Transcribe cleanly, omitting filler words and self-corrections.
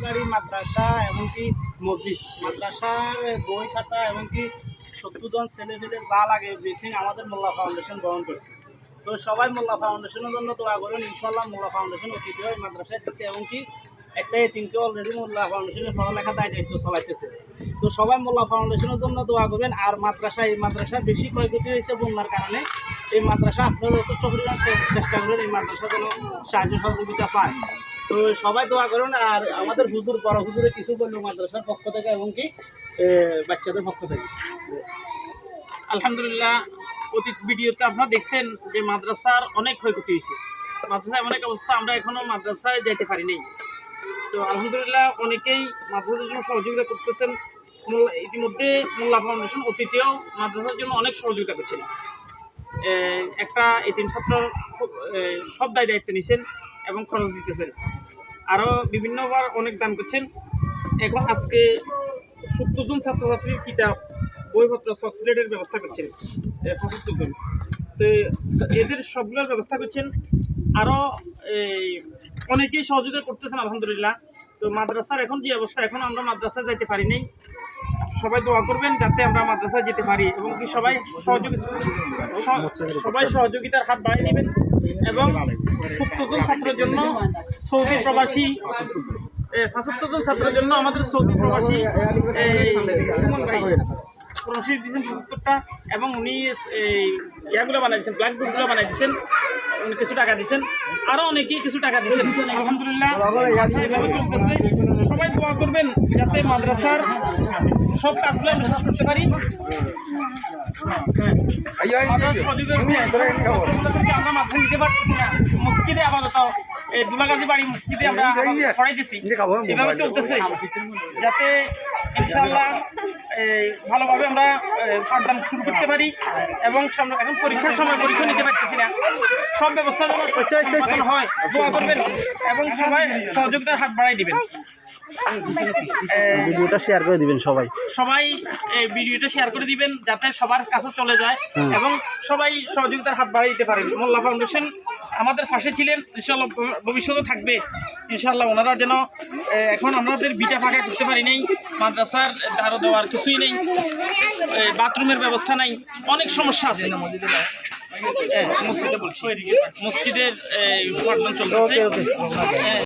বাড়ি, মাদ্রাসা এমনকি মসজিদ, মাদ্রাসার বই খাতা এমনকি 70 জন ছেলেমেয়েদের যা লাগে এভরিথিং আমাদের মোল্লা ফাউন্ডেশন গ্রহণ করছে। তো সবাই মোল্লা ফাউন্ডেশনের জন্য দোয়া করুন। ইনশাআল্লাহ মোল্লা ফাউন্ডেশন অতিথিও মাদ্রাসায় দিচ্ছে, এমনকি একটা এতিমকে অলরেডি মোল্লা ফাউন্ডেশনের পড়ালেখা দায়িত্ব চালাইতেছে। তো সবাই মোল্লা ফাউন্ডেশনের জন্য দোয়া করবেন। আর এই মাদ্রাসা বেশি ক্ষয়ক্ষতি হয়েছে বন্যার কারণে। এই মাদ্রাসা আপনারা যথেষ্ট পরিমাণ চেষ্টা করবেন এই মাদ্রাসা যেন সাহায্য সহযোগিতা পায়। তো সবাই দোয়া করুন। আর আমাদের হুজুর বড় হুজুরে কিছু বললো মাদ্রাসার পক্ষ থেকে এমনকি বাচ্চাদের পক্ষ থেকে। আলহামদুলিল্লাহ, অতীত ভিডিওতে আপনারা দেখছেন যে মাদ্রাসার অনেক ক্ষয়ক্ষতি হয়েছে। মাদ্রাসায় অনেক অবস্থা, আমরা এখনও মাদ্রাসায় যেতে পারি নাই। তো আলহামদুলিল্লাহ অনেকেই মাদ্রাসার জন্য সহযোগিতা করতেছেন। ইতিমধ্যে মোল্লা ফাউন্ডেশন অতীতেও মাদ্রাসার জন্য অনেক সহযোগিতা করছেন। একটা এতিম ছাত্র সব দায়িত্ব নিচ্ছেন এবং খরচ দিতেছেন। আরও বিভিন্নবার অনেক দান করছেন। এখন আজকে 70 জন ছাত্রছাত্রীর কিতাব, বইপত্র, চকলেটের ব্যবস্থা করছেন 75 জন। তো এদের সবগুলোর ব্যবস্থা করছেন। আরও অনেকেই সহযোগিতা করতেছেন আলহামদুলিল্লাহ। তো মাদ্রাসার এখন যে অবস্থা, এখন আমরা মাদ্রাসায় যাইতে পারি নাই। সবাই দোয়া করবেন যাতে আমরা মাদ্রাসায় যেতে পারি এবং কি সবাই সহযোগিতার হাত বাড়িয়ে নেবেন। এবং 70 জন ছাত্রের জন্য সৌদি প্রবাসী 75 জন ছাত্রের জন্য আমাদের সৌদি প্রবাসী সুমন ভাই রশিদ দিয়েছেন 75টা, এবং উনি ইয়াগুলো বানাই দিচ্ছেন, ব্ল্যাকবোর্ডগুলো বানাই দিচ্ছেন, উনি কিছু টাকা দিচ্ছেন। আরও অনেকেই কিছু টাকা দিচ্ছেন। আলহামদুলিল্লাহ এভাবে চলতেছে। সবাই দোয়া করবেন যাতে মাদ্রাসার সব কাজগুলো আমরা শেষ করতে পারি। আমরা মাধ্যম দিতে পারতেছি না। মসজিদে আপাতত দুলাগাজী বাড়ি মসজিদে আমরা পড়াইতেছি। এভাবে চলতেছে যাতে ইনশাআল্লাহ ভালোভাবে আমরা পাঠদান শুরু করতে পারি। এবং এখন পরীক্ষার সময় পরীক্ষা নিতে পারতেছি না। সব ব্যবস্থা যেন হয় দোয়া করবেন এবং সবাই সহযোগিতার হাত বাড়াই দিবেন। ভিডিওটা শেয়ার করে দিবেন সবাই ভিডিওটা শেয়ার করে দিবেন যাতে সবার কাছে চলে যায় এবং সবাই সহযোগিতার হাত বাড়িয়ে দিতে পারেন। মোল্লা ফাউন্ডেশন আমাদের পাশে ছিলেন, ইনশাআল্লাহ ভবিষ্যতে থাকবে ইনশাআল্লাহ। ওনারা যেন এখন আমাদের বিটা ফাঁকা করতে পারি নাই, মাদ্রাসার আরও দেওয়ার কিছুই নেই, বাথরুমের ব্যবস্থা নাই, অনেক সমস্যা আছে। মসজিদের পাঠদান চলতেছে।